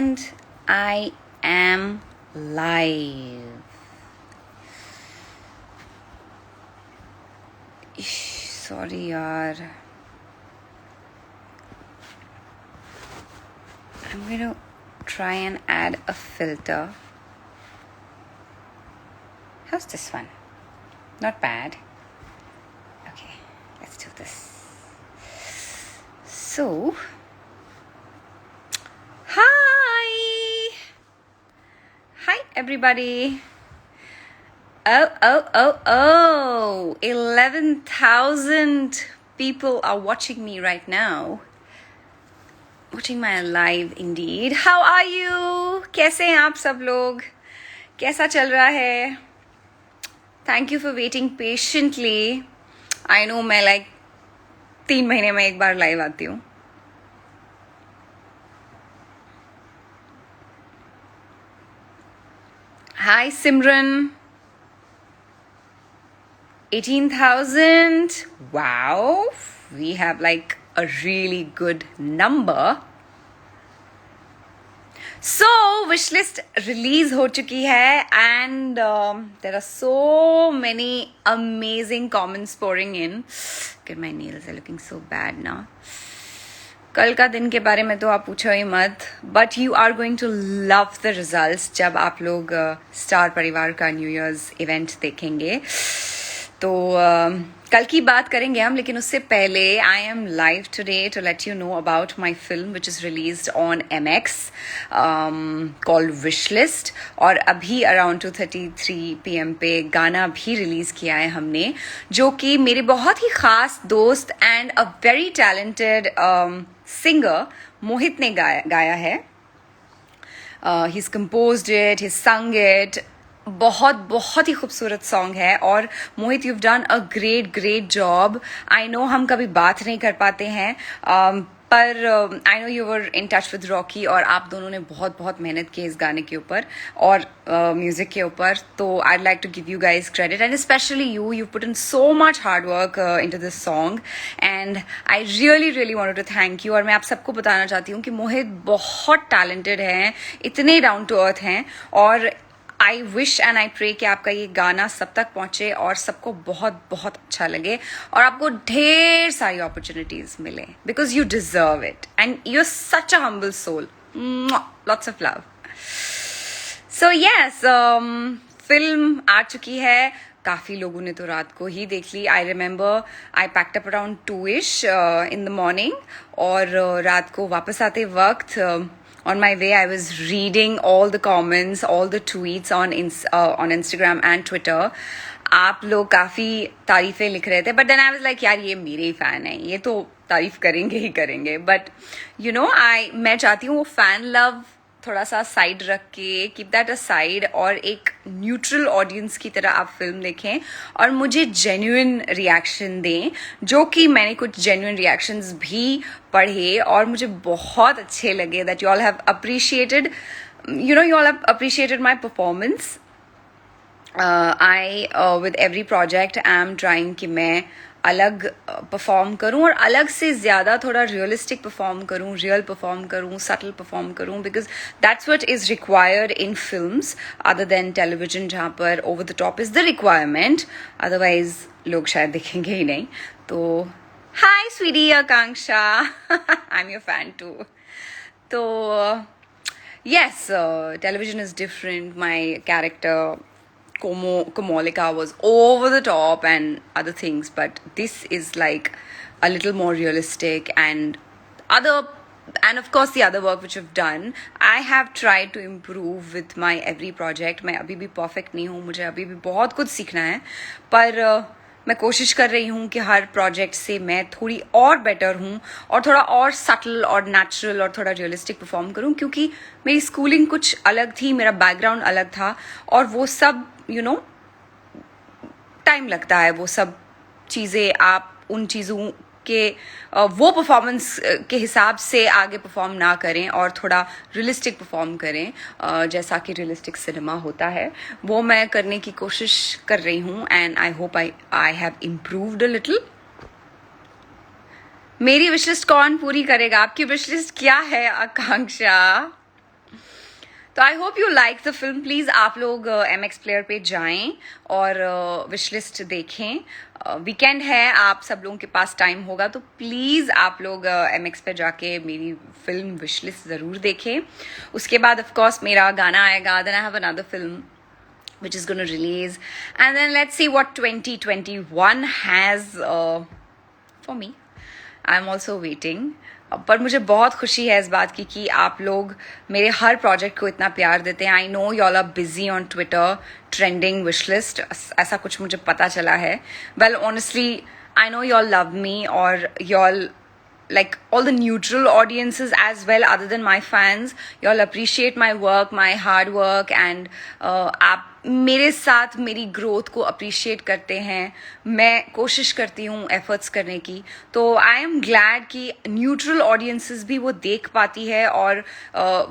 And I am live. Sorry yaar. I'm going to try and add a filter. How's this one? Not bad. Okay, let's do this. So, hi everybody. Oh, 11,000 people are watching me right now. Watching my live indeed. How are you? कैसे हैं आप सब लोग? कैसा चल रहा है? Thank you for waiting patiently. I know मैं like 3 महीने में एक बार लाइव आती हूँ. Hi Simran. 18,000. Wow. We have like a really good number. So, wishlist release हो चुकी है and there are so many amazing comments pouring in. God, my nails are looking so bad now. कल का दिन के बारे में तो आप पूछो ही मत, but you are going to love the results जब आप लोग स्टार परिवार का न्यू ईयर्स इवेंट देखेंगे. तो कल की बात करेंगे हम, लेकिन उससे पहले I am live today to let you know about my film which is released on MX called wishlist. और अभी अराउंड 2:33 PM पे गाना भी रिलीज़ किया है हमने, जो कि मेरे बहुत ही ख़ास दोस्त and a very talented singer Mohit ने गाया है. He is composed it, he sung it. बहुत ही खूबसूरत सॉन्ग है. और Mohit, you've done a great job. I know हम कभी बात नहीं कर पाते हैं, पर I know you were in touch with Rocky, और आप दोनों ने बहुत मेहनत की इस गाने के ऊपर और म्यूजिक के ऊपर. तो I like to give you guys credit and specially you put in so much hard work into this song and I really wanted to thank you. और मैं आप सबको बताना चाहती हूँ कि मोहित बहुत टैलेंटेड हैं, इतने डाउन टू अर्थ हैं, और I wish and I pray कि आपका ये गाना सब तक पहुंचे और सबको बहुत अच्छा लगे और आपको ढेर सारी अपॉर्चुनिटीज मिले, because you deserve it and you are such a humble soul. Lots of love. So yes, film आ चुकी है. काफ़ी लोगों ने तो रात को ही देख ली. I remember I packed up around 2ish in the morning, और रात को वापस आते वक्त on my way, I was reading all the comments, all the tweets on Instagram and Twitter. आप लोग काफ़ी तारीफ़ें लिख रहे थे, but then I was like, यार ये मेरे ही फ़ैन हैं, ये तो तारीफ़ करेंगे ही करेंगे. But you know, मैं चाहती हूँ वो फ़ैन लव थोड़ा सा साइड रख के, कीप दैट अ साइड, और एक न्यूट्रल ऑडियंस की तरह आप फिल्म देखें और मुझे जेन्युइन रिएक्शन दें, जो कि मैंने कुछ जेन्युइन रिएक्शंस भी पढ़े और मुझे बहुत अच्छे लगे. That you all have appreciated, you know, you all have appreciated my performance. I with every project I am trying कि मैं अलग परफॉर्म करूं, और अलग से ज़्यादा थोड़ा रियलिस्टिक परफॉर्म करूं, रियल परफॉर्म करूं, सटल परफॉर्म करूं, because that's what is required in films other than television, जहाँ पर over the top is the requirement. Otherwise लोग शायद देखेंगे ही नहीं. तो hi sweetie Akanksha, I am your fan too. तो yes, television is different. My character Komolika was over the top and other things, but this is like a little more realistic and of course the other work which I've done, I have tried to improve with my every project. मैं अभी भी perfect नहीं हूँ, मुझे अभी भी बहुत कुछ सीखना है, पर मैं कोशिश कर रही हूँ कि हर प्रोजेक्ट से मैं थोड़ी और बेटर हूँ और थोड़ा और सटल और नेचुरल और थोड़ा रियलिस्टिक परफॉर्म करूँ, क्योंकि मेरी स्कूलिंग कुछ अलग थी, मेरा बैकग्राउंड अलग था, और वो सब यू नो टाइम लगता है. वो सब चीज़ें आप उन चीज़ों के वो परफॉर्मेंस के हिसाब से आगे परफॉर्म ना करें और थोड़ा रियलिस्टिक परफॉर्म करें, जैसा कि रियलिस्टिक सिनेमा होता है. वो मैं करने की कोशिश कर रही हूँ and I hope I have improved a little. मेरी विशलिस्ट कौन पूरी करेगा? आपकी विशलिस्ट क्या है आकांक्षा? तो I hope you like the film. Please आप लोग MX प्लेयर पे जाएं और विश लिस्ट देखें. वीकेंड है, आप सब लोगों के पास टाइम होगा तो प्लीज़ आप लोग MX पे जाके मेरी फिल्म विश लिस्ट ज़रूर देखें. उसके बाद ऑफ कोर्स मेरा गाना आएगा. Then I have another film which is going to release, and then let's see what 2021 has for me. I'm also waiting. पर मुझे बहुत खुशी है इस बात की कि आप लोग मेरे हर प्रोजेक्ट को इतना प्यार देते हैं. I know you all are busy on Twitter trending wish list, ऐसा कुछ मुझे पता चला है. Well honestly I know you all love me, और you all like all the neutral audiences as well other than my fans, you all appreciate my work, my hard work, and आप मेरे साथ मेरी ग्रोथ को appreciate करते हैं. मैं कोशिश करती हूँ एफर्ट्स करने की, तो आई एम ग्लैड कि न्यूट्रल ऑडियंसेस भी वो देख पाती है. और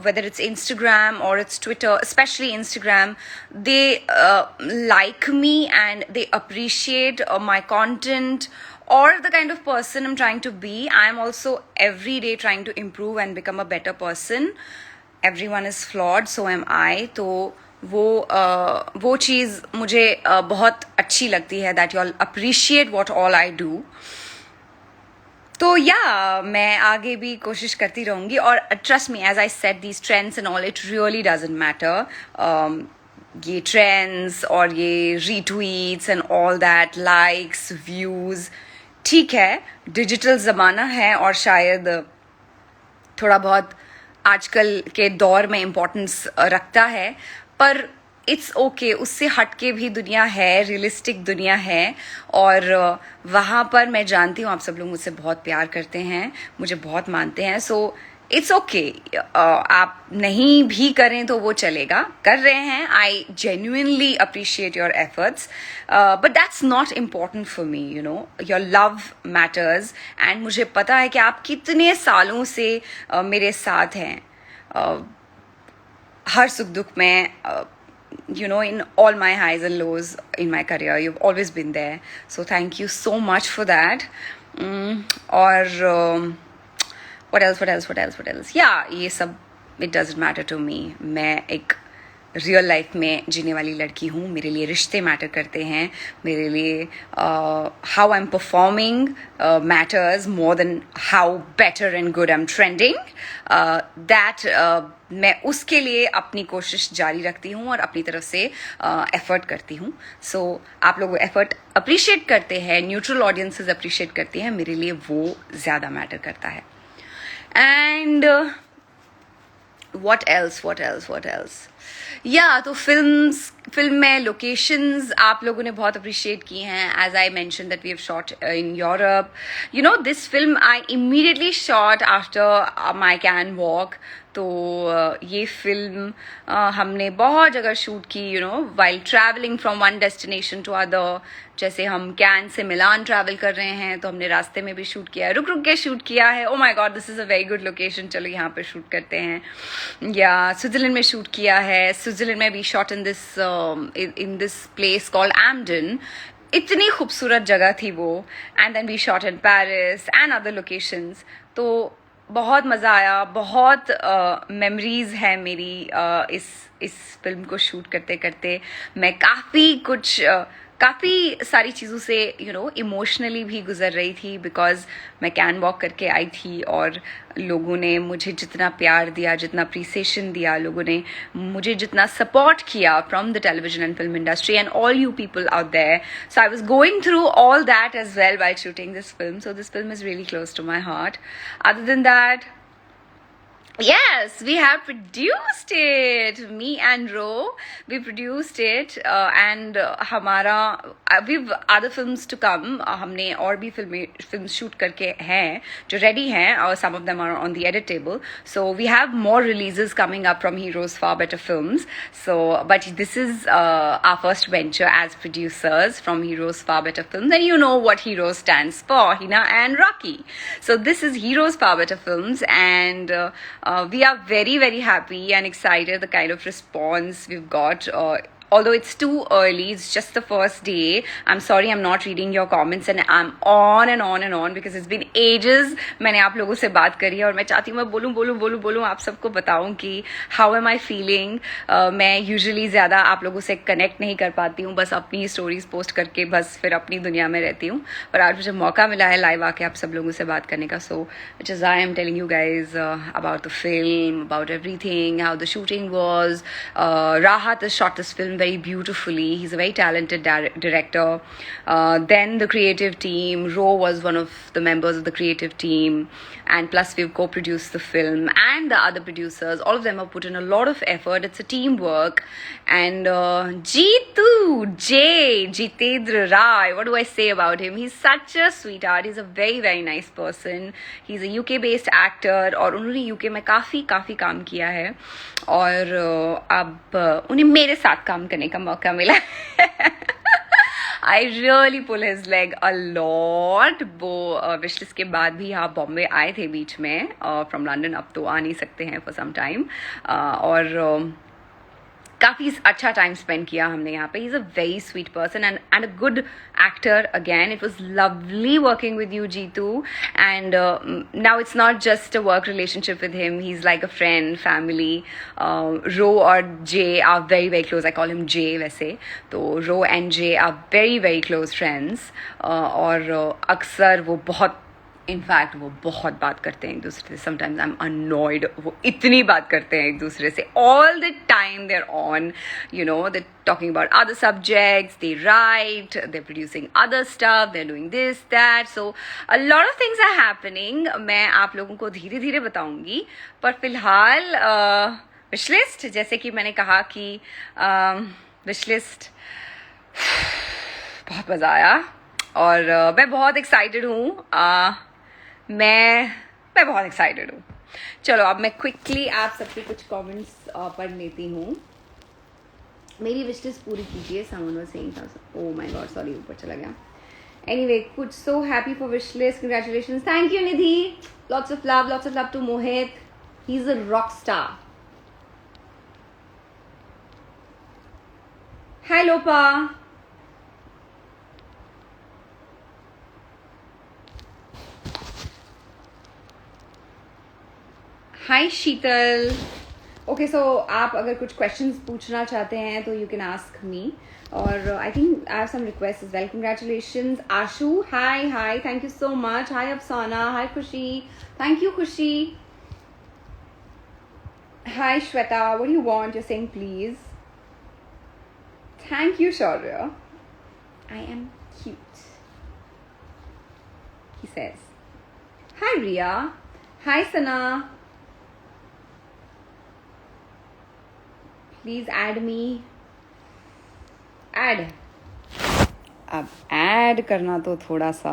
वेदर इट्स इंस्टाग्राम और it's Twitter, specially Instagram, they like me and they appreciate my content or the kind of person I'm trying to be. I am also every day trying to improve and become a better person. Everyone is flawed, so am I. तो वो चीज़ मुझे बहुत अच्छी लगती है, that you all appreciate what all I do. तो या मैं आगे भी कोशिश करती रहूँगी. और trust me, as I said, these trends and all, it really doesn't matter. ये ट्रेंड्स और ये retweets and all that, likes, views, ठीक है, डिजिटल ज़माना है और शायद थोड़ा बहुत आजकल के दौर में इम्पोर्टेंस रखता है, पर इट्स ओके. उससे हटके भी दुनिया है, रियलिस्टिक दुनिया है, और वहाँ पर मैं जानती हूँ आप सब लोग मुझसे बहुत प्यार करते हैं, मुझे बहुत मानते हैं. So it's okay. आप नहीं भी करें तो वो चलेगा, कर रहे हैं. I genuinely appreciate your efforts, but that's not important for me. You know, your love matters, and मुझे पता है कि आप कितने सालों से मेरे साथ हैं, हर सुख दुख में. You know, in all my highs and lows in my career, you've always been there. So thank you so much for that. और what else? Yeah, ये सब it doesn't matter to me. मैं एक रियल लाइफ में जीने वाली लड़की हूँ. मेरे लिए रिश्ते मैटर करते हैं. मेरे लिए how I am performing matters more than how better and good I am trending. That मैं उसके लिए अपनी कोशिश जारी रखती हूँ और अपनी तरफ से एफर्ट करती हूँ. सो आप लोग एफर्ट अप्रिशिएट करते हैं, न्यूट्रल ऑडियंसेस अप्रिशिएट करती हैं, मेरे लिए वो ज़्यादा मैटर करता है. And what else? या तो फिल्म में लोकेशंस आप लोगों ने बहुत अप्रिशिएट की हैं. As I mention that we have shot in Europe. You know, this film I immediately shot after my can walk. तो ये फिल्म हमने बहुत जगह शूट की, you know, while travelling from one destination to other. जैसे हम कैन से मिलान ट्रैवल कर रहे हैं तो हमने रास्ते में भी शूट किया है, रुक रुक के शूट किया है. Oh my God, this is a very good location, चलो यहाँ पे शूट करते हैं. या स्विट्ज़रलैंड में शूट किया है. स्विट्ज़रलैंड में भी shot in this place called Emden. इतनी खूबसूरत जगह थी वो. And then we shot in Paris and other locations. तो बहुत मज़ा आया. बहुत मेमोरीज है मेरी इस फिल्म को शूट करते करते. मैं काफ़ी सारी चीज़ों से यू नो इमोशनली भी गुजर रही थी, बिकॉज मैं कैन वॉक करके आई थी और लोगों ने मुझे जितना प्यार दिया, जितना अप्रिसिएशन दिया, लोगों ने मुझे जितना सपोर्ट किया from the television and film industry and all you people out there. So I was going through all that as well while shooting this film. So this film is really close to my heart. Other than that, yes, we have produced it. Me and Ro, we produced it, and हमारा we've other films to come. हमने और भी film shoot करके हैं जो ready हैं, और some of them are on the edit table. So we have more releases coming up from Heroes Far Better Films. So, but this is our first venture as producers from Heroes Far Better Films, and you know what Heroes stands for, Hina and Rocky. So this is Heroes Far Better Films, and we are very, very happy and excited the kind of response we've got although it's too early, it's just the first day. I'm sorry I'm not reading your comments and I'm on and on and on because it's been ages मैंने आप लोगों से बात करी है और मैं चाहती हूँ मैं बोलूँ आप सबको बताऊँ कि how am I feeling. मैं usually ज़्यादा आप लोगों से कनेक्ट नहीं कर पाती हूँ, बस अपनी ही स्टोरीज पोस्ट करके बस फिर अपनी दुनिया में रहती हूँ. पर आज मुझे मौका मिला है लाइव आके आप सब लोगों से बात करने का. So which is I am telling you guys about the film, about everything, how the shooting was. Rahat has shot this film very beautifully. He's a very talented director. Then the creative team, Ro was one of the members of the creative team, and plus we've co-produced the film, and the other producers, all of them have put in a lot of effort. It's a teamwork. And Jitendra Rai, what do I say about him? He's such a sweetheart. He's a very very nice person. He's a UK based actor और उन्होंने UK में काफ़ी काम किया है और अब उन्हें मेरे साथ काम करने का मौका मिला. I really pull his leg a lot. वो विशलिस्ट के बाद भी यहाँ बॉम्बे आए थे बीच में from London. अब तो आ नहीं सकते हैं for some time. और काफ़ी अच्छा टाइम स्पेंड किया हमने यहाँ पे. He's a very sweet person and a good actor again. It was lovely working with you, Jeetu. And now it's not just a work relationship with him. He's like a friend, family. Ro और Jay are very very close. I call him Jay वैसे. तो Ro and Jay are very very close friends. और अक्सर वो बहुत in fact वो बहुत बात करते हैं एक दूसरे से. Sometimes I am annoyed. वो इतनी बात करते हैं एक दूसरे से all the time. There on you know they talking about other subjects, they write, they're producing other stuff, they're doing this, that. So a lot of things are happening. मैं आप लोगों को धीरे धीरे बताऊंगी. पर फिलहाल विशलिस्ट, जैसे कि मैंने कहा कि विशलिस्ट बहुत मज़ा आया और मैं बहुत एक्साइटेड हूँ. मैं बहुत एक्साइटेड हूँ. चलो अब मैं क्विकली आप सबके कुछ कमेंट्स पढ़ लेती हूँ. मेरी विशलिस्ट पूरी कीजिए. Someone was saying oh my god sorry ऊपर चला गया. एनीवे कुछ so happy for wishlist. Congratulations. Thank you Nidhi. Lots of love to Mohit. He is a rock star. Hi Lopa. Hi Sheetal. Okay so आप अगर कुछ क्वेश्चंस पूछना चाहते हैं तो यू कैन आस्क मी. और I think I have some request is well. Congratulations Ashu. Hi thank you so much. Hi Afsana. Hi Khushi. Thank you Khushi. Hi Shweta. What do you want? You saying please. Thank you Shaurya. I am cute he says. Hi Riya. Hi Sana. Please add me. Add. अब add करना तो थोड़ा सा.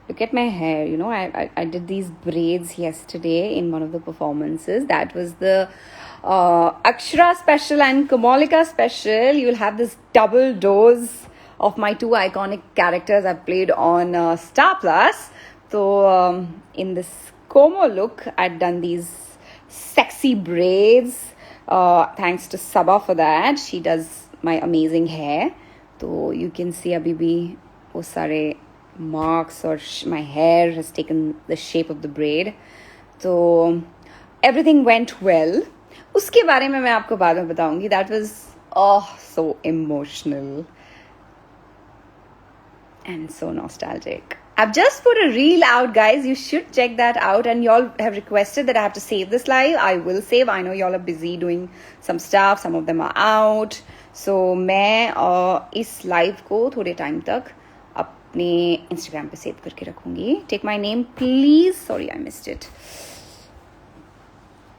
Look at my hair, you know, I did these braids yesterday in one of the performances. That was the Akshara special and Kamalika special. You'll have this double dose of my two iconic characters I've played on Star Plus. So in this Como look, I'd done these sexy braids. Thanks to Sabha for that. She does my amazing hair. So you can see abhi bhi wo sare marks or my hair has taken the shape of the braid. So everything went well. उसके बारे में मैं आपको बाद में बताऊंगी. That was so emotional and so nostalgic. I've just put a reel out, guys. You should check that out. And y'all have requested that I have to save this live. I will save. I know y'all are busy doing some stuff. Some of them are out. So मैं इस live को थोड़े time तक अपने Instagram पे save करके रखूँगी. Take my name, please. Sorry, I missed it.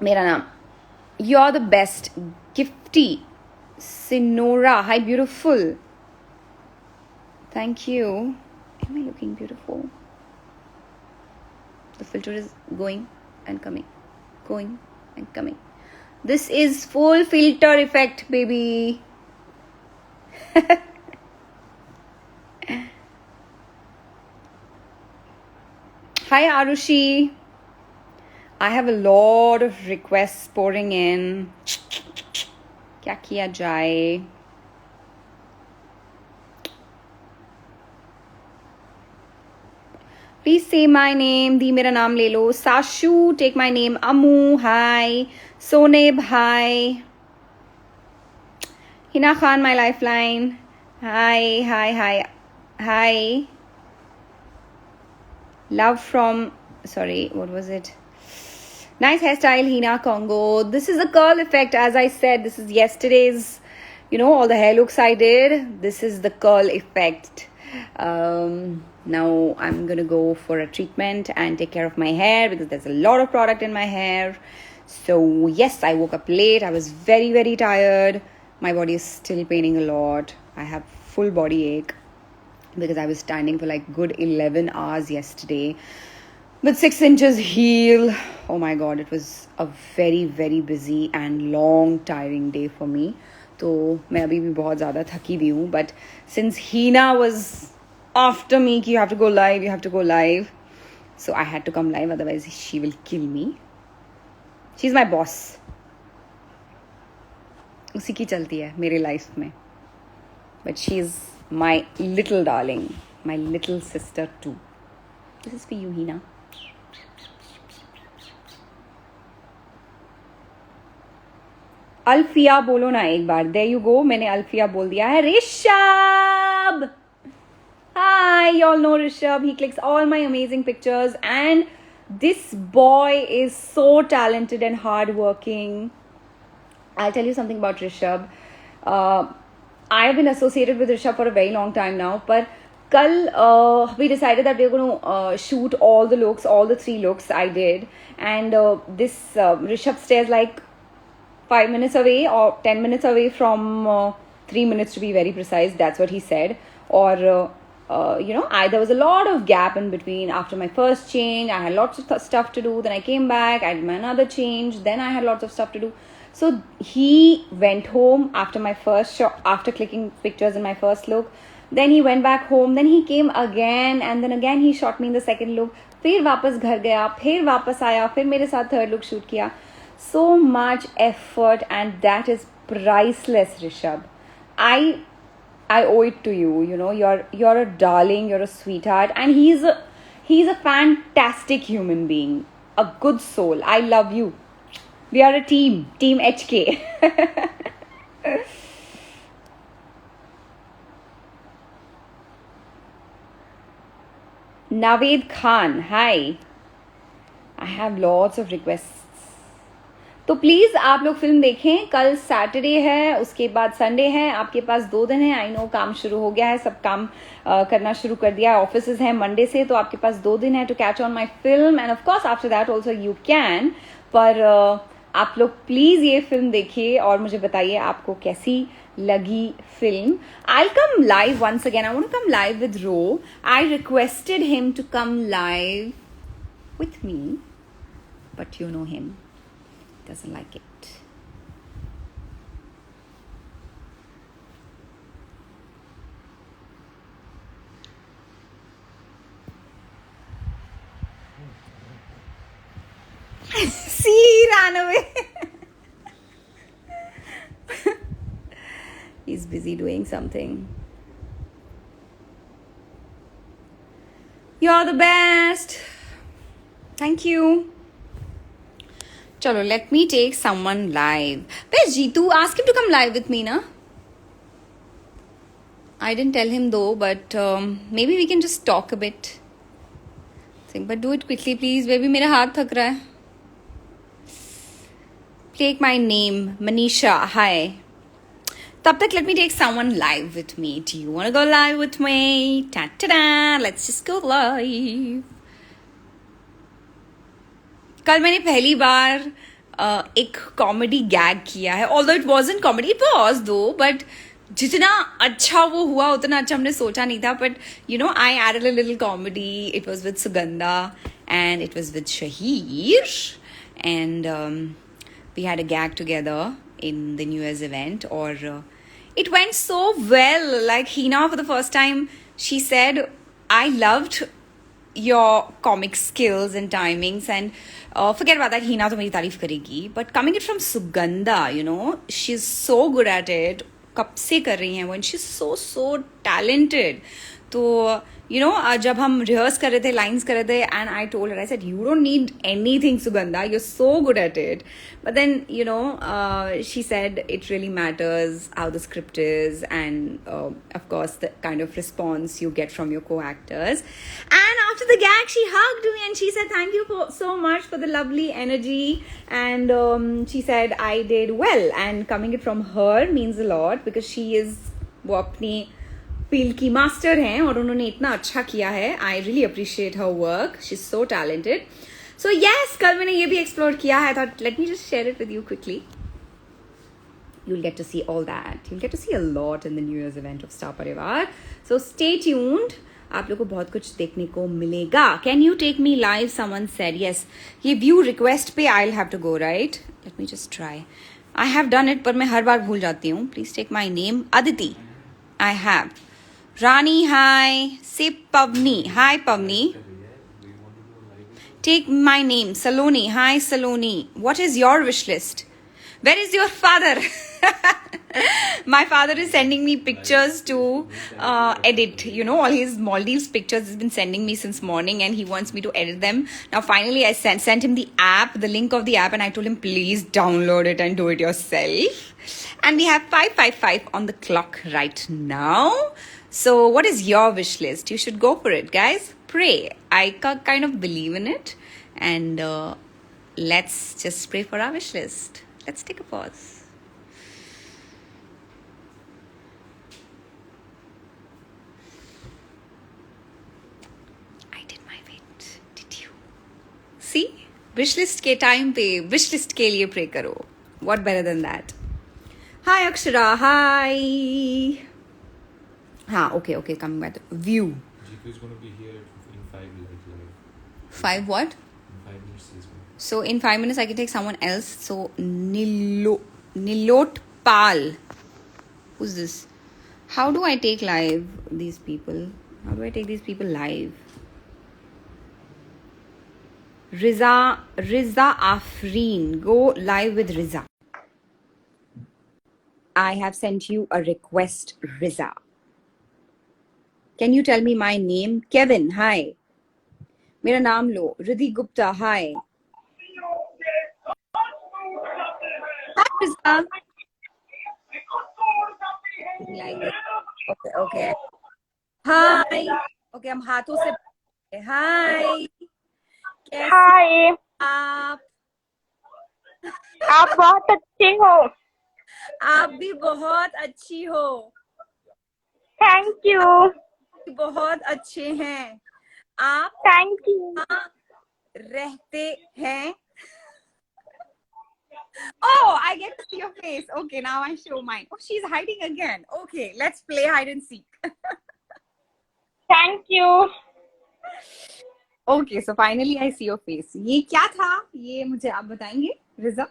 मेरा नाम. You're the best. Gifty. Sinora. Hi, beautiful. Thank you. Am I looking beautiful? The filter is going and coming. Going and coming. This is full filter effect, baby. Hi, Arushi. I have a lot of requests pouring in. क्या किया जाए? Please से my name. दी मेरा नाम ले लो. Sashu, take my name. Amu, hi. Soneb, hi. Hina Khan, my life line. Hi hi hi hi. Love from, sorry, what was it? Nice hairstyle, Hina Congo. This is the curl effect, as I said. This is yesterday's, all the hair looks I did. This is the curl effect. Now I'm gonna go for a treatment and take care of my hair because there's a lot of product in my hair. So yes, I woke up late. I was very, very tired. My body is still paining a lot. I have full body ache because I was standing for like good 11 hours yesterday with 6 inches heel. Oh my god, it was a very, very busy and long tiring day for me. तो मैं अभी भी बहुत ज़्यादा थकी हुई हूँ. But since Hina was after me कि you have to go live, so I had to come live, otherwise she will kill me. She's my boss. उसी की चलती है मेरे लाइफ में. But she's my little darling, my little sister too. This is for you, Hina. Alfiya बोलो ना एक बार. There you go. मैंने अल्फिया बोल दिया है. Rishabh, hi. You all know Rishabh. He clicks all my amazing pictures, and this boy is so talented and hardworking. I'll tell you something about Rishabh. I have been associated with Rishabh for a very long time now, but kal we decided that we were going to shoot all the looks, all the 3 looks I did, and this Rishabh stays like 5 minutes away or 10 minutes away from 3 minutes to be very precise. That's what he said. Or there was a lot of gap in between. After my first change, I had lots of stuff to do. Then I came back, I did my another change. Then I had lots of stuff to do. So he went home after my first shot, after clicking pictures in my first look. Then he went back home. Then he came again, and then again he shot me in the second look. फिर वापस घर गया, फिर वापस आया, फिर मेरे साथ third look shoot किया. So much effort, and that is priceless, Rishabh. I owe it to you. You're a darling, you're a sweetheart, and he's a fantastic human being, a good soul. I love you. We are a team HK. Naveed Khan, hi. I have lots of requests. तो please आप लोग film देखें. कल Saturday है, उसके बाद Sunday है. आपके पास 2 दिन है. आई नो काम शुरू हो गया है, सब काम करना शुरू कर दिया है. ऑफिसेज हैं मंडे से, तो आपके पास 2 दिन है to catch on my film. And of course after that also you can. पर आप लोग प्लीज़ ये फिल्म देखिए और मुझे बताइए आपको कैसी लगी film. I'll come live once again. I want to come live with Ro. I requested him to come live with me, but you know him. Doesn't like it. See, he ran away. He's busy doing something. You're the best. Thank you. Chalo, let me take someone live. Where's Jeetu? Ask him to come live with me, na? I didn't tell him though, but maybe we can just talk a bit. But do it quickly, please. Baby, मेरा हाथ थक रहा है. Take my name, Manisha. Hi. तब तक let me take someone live with me. Do you want to go live with me? Ta-ta-da! Let's just go live. कल मैंने पहली बार एक कॉमेडी गैग किया है. Although it wasn't comedy, it was दो, but जितना अच्छा वो हुआ उतना अच्छा हमने सोचा नहीं था. But I added a little comedy. It was with Sugandha and it was with Shaheer, and we had a gag together in the New Year's event, or it went so well. Like Hina, for the first time, she said, I loved your comic skills and timings, and forget about that. Hina to meri तारीफ करेगी, but coming it from Sugandha, you know, she's so good at it. कब से कर रही हैं वो, and she's so talented. तो you know, जब हम रिहर्स कर रहे थे, लाइन्स कर रहे थे, and I told her, I said, you don't need anything, Sugandha, you're so good at it. But then, you know, she said it really matters how the script is, and of course the kind of response you get from your co-actors. And after the gag, she hugged me and she said, thank you so much for the lovely energy. And she said I did well, and coming it from her means a lot, because she is वो अपनी field की master हैं और उन्होंने इतना अच्छा किया है. I really appreciate her work, she is so talented. So yes, कल मैंने ये भी एक्सप्लोर किया है. Thought let me just share it with you quickly. You'll get to see all that. You'll get to see a lot in the New Year's event of Star Parivar. So stay tuned. आप लोगों को बहुत कुछ देखने को मिलेगा. Can you take me live? Someone said yes. ये view request पे I'll have to go, right? Let me just try. I have done it, पर मैं हर बार भूल जाती हूँ. Please take my name. Aditi. I have. Rani, hi. Say Pavni. Hi, Pavni. Take my name. Saloni. Hi, Saloni. What is your wish list? Where is your father? My father is sending me pictures to edit. You know, all his Maldives pictures he's been sending me since morning, and he wants me to edit them. Now, finally, I sent him the app, the link of the app, and I told him, please download it and do it yourself. And we have 5:55 on the clock right now. So, what is your wish list? You should go for it, guys. Pray. I kind of believe in it. And let's just pray for our wish list. Let's take a pause. I did my bit. Did you? See? Wish list ke time pe wish list ke liye pray karo. What better than that? Hi Akshara. Hi. Okay. Coming back. View. GQ is going to be here in 5 minutes. 5 what? In 5 minutes he's going. So in 5 minutes I can take someone else. So Nilot Pal. Who's this? How do I take live these people? How do I take these people live? Riza Afreen. Go live with Riza. I have sent you a request, Riza. Can you tell me my name? Kevin, hi. मेरा नाम लो. Riddhi Gupta, hi. Hi, Riza. Like this. Okay. Hi. Okay, हम हाथों से. Hi. कैसे हाय, आप? आप बहुत अच्छे हो. आप भी बहुत अच्छी हो. Thank you. बहुत अच्छे हैं. आप थैंक यू. कहाँ रहते हैं? Oh, I get to see your face. Okay, now I show mine. Oh, she's hiding again. Okay, let's play hide and seek. Thank you. Okay, so finally I see your face. ये क्या था? ये मुझे आप बताएंगे, रिजा?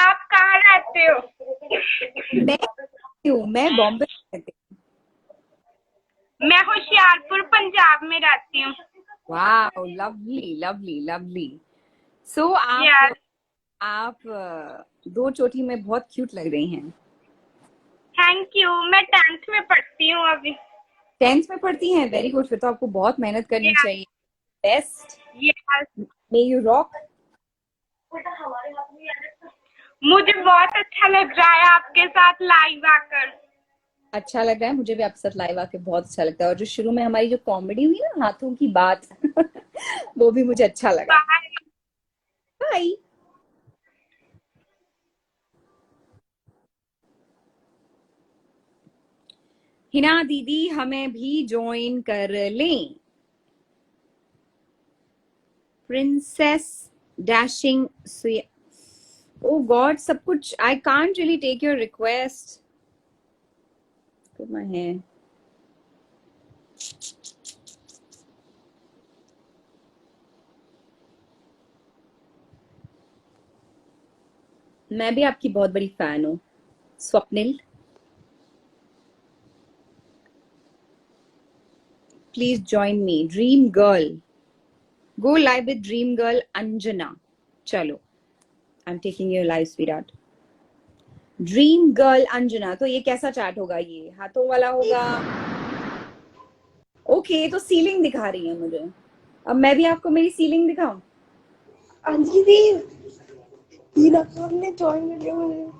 आप कहाँ रहते हो? मैं बॉम्बे में रहती हूँ. मैं होशियारपुर पंजाब में रहती हूँ. Wow, lovely. So यार, आप दो चोटी में बहुत क्यूट लग रही हैं. Thank you. मैं 10th में पढ़ती हूँ अभी. 10th में पढ़ती हैं. Very good. फिर तो आपको बहुत मेहनत करनी चाहिए. बेस्ट. May you rock. मुझे बहुत अच्छा लग रहा है आपके साथ लाइव आकर. अच्छा लग रहा है. मुझे भी आपके साथ लाइव आके बहुत अच्छा लगता है. और जो शुरू में हमारी जो कॉमेडी हुई ना, हाथों की बात वो भी मुझे अच्छा लगा. बाय. हिना दीदी हमें भी ज्वाइन कर लें. Princess dashing. ओ गॉड, सब कुछ. I can't really take your request. Look at my hair. मैं भी आपकी बहुत बड़ी फैन हूँ, Swapnil. please join me. Dream Girl. Go live with Dream Girl Anjana. चलो, I'm taking you live, sweetheart. Dream Girl Anjana. तो ये कैसा चैट होगा? ये हाथों वाला होगा? ओके, तो सीलिंग दिखा रही है मुझे. अब मैं भी आपको मेरी सीलिंग दिखाऊं? अंजलि दी, हीना खान ने ज्वाइन कर लिया मुझे.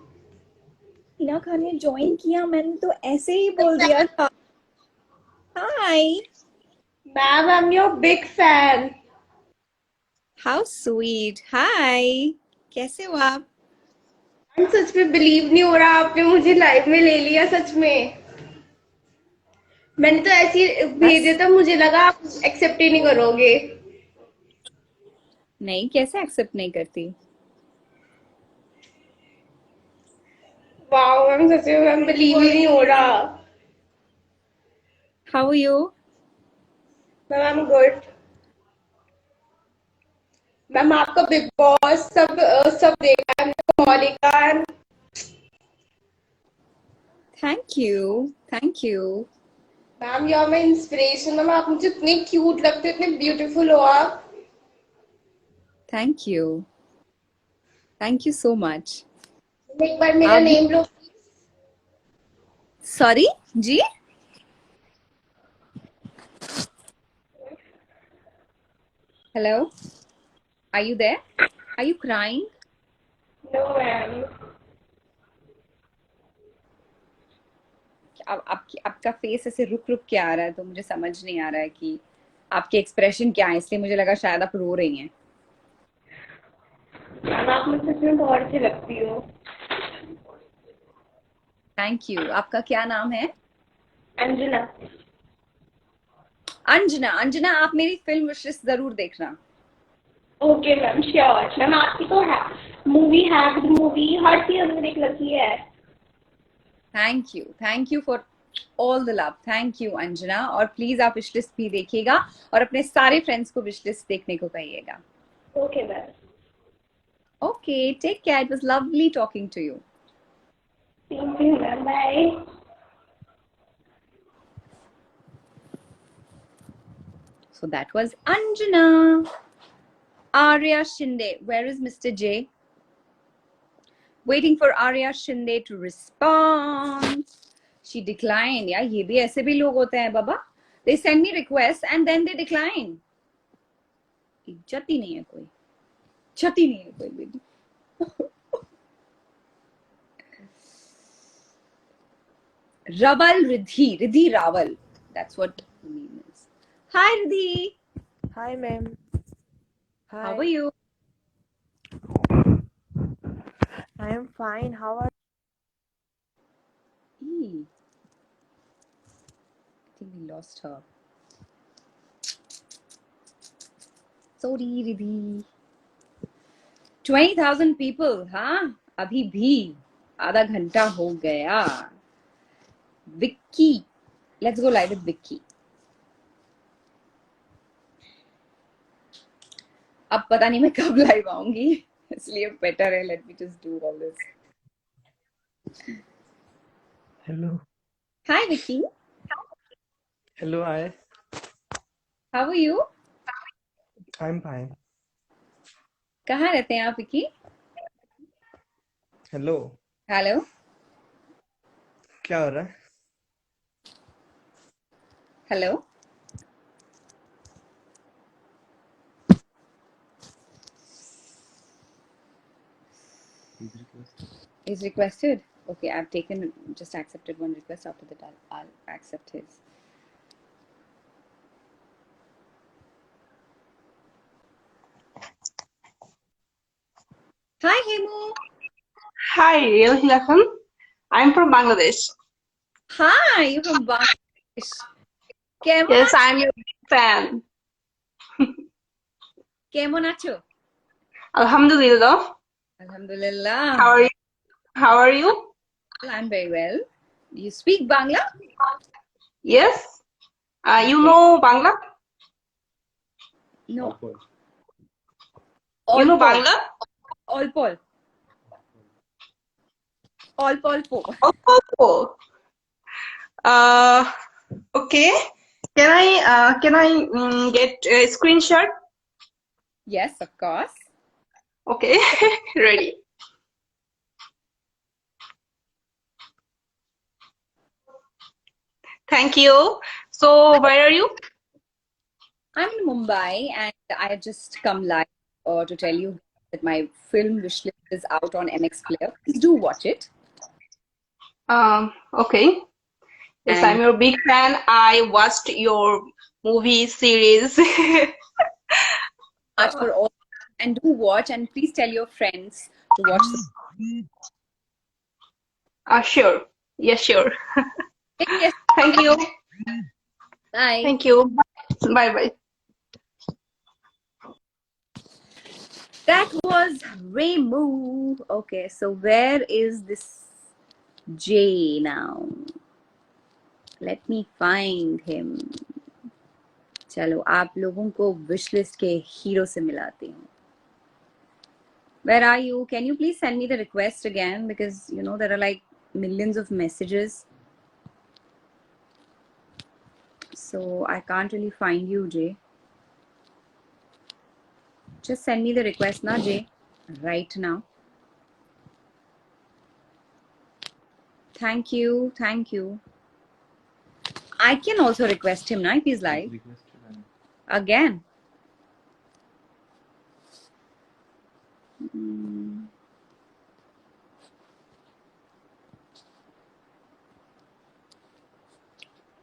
हिना खान ने ज्वाइन किया? मैंने तो ऐसे ही बोल दिया था. Hi. Ma'am, I am your big fan. How sweet. Hi, कैसे हो आप? सच में बिलीव नहीं हो रहा, आपने मुझे लाइव में ले लिया. सच में मैंने तो ऐसे ही भेज दिया था, मुझे लगा आप एक्सेप्ट ही नहीं करोगे. नहीं, कैसे एक्सेप्ट नहीं करती? वाओ मैम, सच में मैम बिलीव ही नहीं हो रहा. How are you? Ma'am I am good. Ma'am आपका बिग बॉस सब देखा है, Maulika. Thank you, thank you. Ma'am you are my inspiration. Ma'am आप मुझे इतने क्यूट लगते हो, इतने ब्यूटीफुल हो आप. Thank you, thank you so much. एक बार मेरा आप- नेम लो. Sorry ji. Hello, are you there? Are you crying? No ma'am. अब आपका फेस ऐसे रुक रुक के आ रहा है, तो मुझे समझ नहीं आ रहा है कि आपके एक्सप्रेशन क्या है, इसलिए मुझे लगा शायद आप रो रही हैं. मैम आप मुझे सच में बहुत अच्छी लगती हो. Thank you. आपका क्या नाम है? अंजना. अंजना. अंजना, आप मेरी फिल्म विशलिस्ट जरूर देखना. Okay ma'am, sure. मैम आपकी तो है मूवी, हैक मूवी, हर चीज हमने देख रखी है. Thank you for all the love. Thank you Anjana. और प्लीज आप विशलिस्ट भी देखिएगा और अपने सारे फ्रेंड्स को विशलिस्ट देखने को कहिएगा. Okay ma'am. Okay, take care. It was lovely talking to you. Thank you ma'am. Bye. So that was Anjana. Arya Shinde. Where is Mr. J? Waiting for Arya Shinde to respond. She declined. Yeah, ये भी ऐसे भी लोग होते हैं बाबा. They send me requests and then they decline. इज्जत ही नहीं है कोई. इज्जत ही नहीं है कोई बेटी. Raval Riddhi. Riddhi Raval. That's what the name is. Hi Riddhi. Hi, ma'am. Hi. How are you? I am fine. How are I think we lost her. Sorry, Riddhi. 20,000 people, हाँ? अभी भी आधा घंटा हो गया. Vicky. Let's go live with Vicky. अब पता नहीं मैं कब लाइव आऊंगी, इसलिए बेटर है let me just do all this. Hello. Hi Vicky. Hello, How are you? I'm fine. कहाँ रहते हैं आप विकी? Hello. हेलो. क्या हो रहा है? Hello. Is requested. Okay, I've just accepted one request. After that, I'll accept his. Hi, Hemu. Hi, Real Hilakhan. I'm from Bangladesh. Hi, you're from Bangladesh. কেমন Yes, I'm your big fan. কেমন আছো? Alhamdulillah. Alhamdulillah. How are you? I'm very well. You speak Bangla? Yes. You know Bangla? No. You know All Bangla? All Paul. All Paul Po. Oh. Okay. Can I get a screenshot? Yes, of course. Okay, ready. Thank you. So where are you? I'm in Mumbai and I have just come live to tell you that my film Wishlist is out on MX Player. Please do watch it. Okay. Yes, And I'm your big fan. I watched your movie series. much for all. And do watch and please tell your friends to watch the Sure. Yes, sure. Yes, Thank you. bye. Thank you. Bye bye. That was Remu. Okay, so where is this J now? Let me find him. चलो आप लोगों को wish list के hero से मिलाती हूँ. Where are you? Can you please send me the request again? Because you know there are like millions of messages. So I can't really find you, Jay. Just send me the request now, Jay. Right now. Thank you. Thank you. I can also request him now if he's live. Requested and Again. Hmm.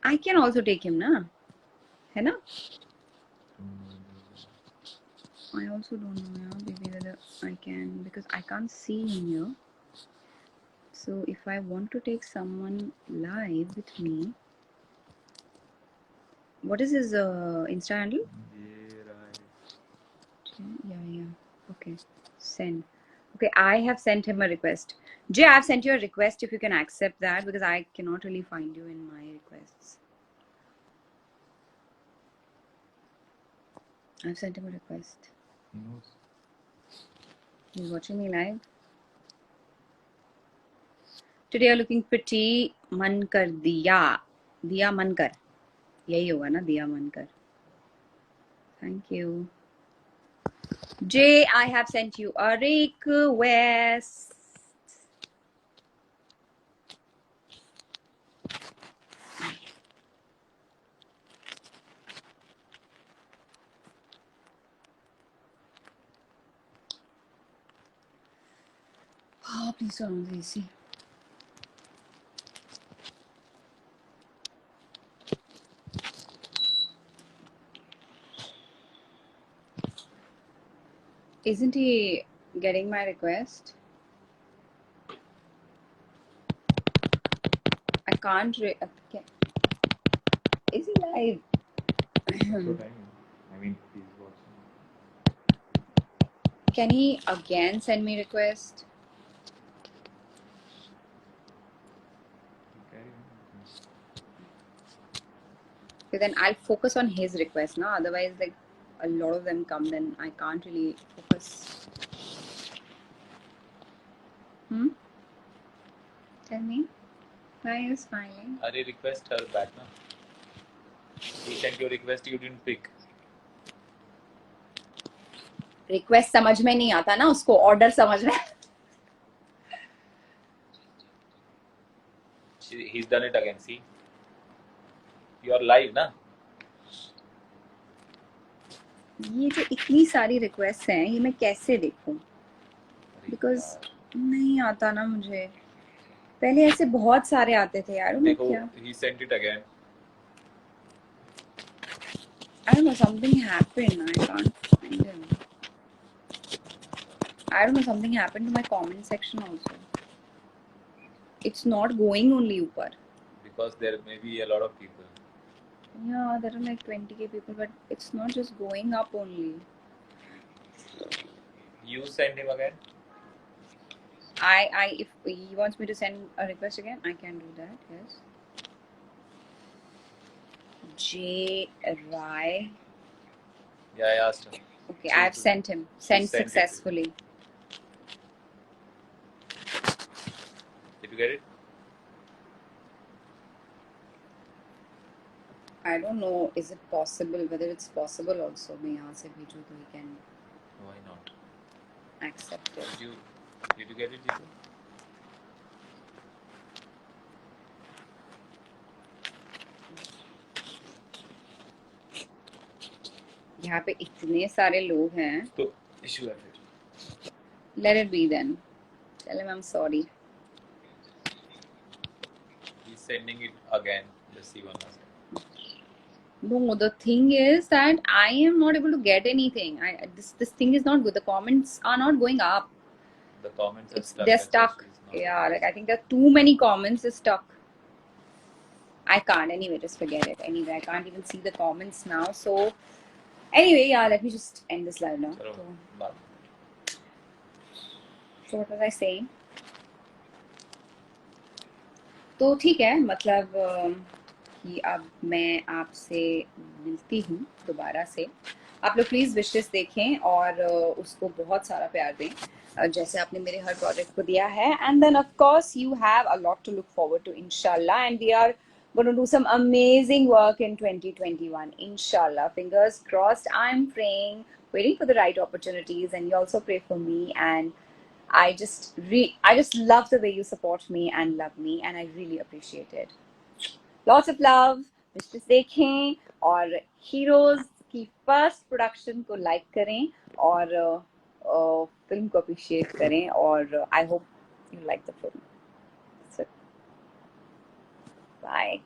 I can also take him, na? है ना? I also don't know, yeah, maybe whether I can because I can't see him here. So if I want to take someone live with me, what is his Insta handle? Yeah. Okay, send. Okay, I have sent him a request. Jay, I've sent you a request if you can accept that because I cannot really find you in my requests. I've sent him a request. he knows. He's watching me live. Today you're looking pretty. मन कर दिया मन कर. यही होगा ना दिया मन कर. Thank you. Jay, I have sent you a request. Oh, please turn on the AC. Isn't he getting my request? I can't. Okay. Is he live? So time. I mean, he's watching. Can he again send me request? Carry on. Okay, then I'll focus on his request now. Otherwise, like a lot of them come, then I can't really focus. Tell me. Why are you smiling? Are you request her back now? He sent your request, you didn't pick. Request समझ में नहीं आता ना उसको order समझ में. He's done it again. See, you are live, ना? ये जो इतनी सारी रिक्वेस्ट हैं ये मैं कैसे देखूं? बिकॉज नहीं आता ना मुझे. पहले ऐसे बहुत सारे आते थे यार. मैं देखो, क्या he sent it again. I don't know, something happened. I can't find him. I don't know, something happened to my comment section also. It's not going only ऊपर. Because there may be a lot of people. Yeah, there are like 20k people, but it's not just going up only. You send him again. If he wants me to send a request again, I can do that. Yes. J Rai. Yeah, I asked him. Okay, I have sent him. Sent Sent it. successfully. Did you get it? I don't know, is it possible, whether it's possible also मैं यहाँ से भेजूँ तो he can Why not? accept it. Did you get it, Jitu? यहाँ पे इतने सारे लोग हैं. तो issue है फिर. Let it be then. Tell him I'm sorry. He's sending it again. Let's see one last time. No, the thing is that I am not able to get anything. This thing is not good. The comments are not going up. The comments are stuck. They're That's why stuck. she's not Yeah, able like to I think there are too many comments. It's stuck. I can't. Anyway, just forget it. Anyway, I can't even see the comments now. So, anyway, yeah, let me just end this live now. चलो, So, बात. what was I saying? तो ठीक है, मतलब कि अब मैं आपसे मिलती हूँ दोबारा से. आप लोग प्लीज़ विशेस देखें और उसको बहुत सारा प्यार दें, जैसे आपने मेरे हर प्रोजेक्ट को दिया है. And then of course you have a lot to look forward to, इंशाल्लाह. And we are going to do some amazing work in 2021, inshallah. Fingers crossed. I'm praying, waiting for the right opportunities, and you also pray for me. And I just love the way you support me and love me, and I really appreciate it. Lots of love. Wishes देखें और Heroes की first production को like करें और film को appreciate करें और I hope you like the film. Bye.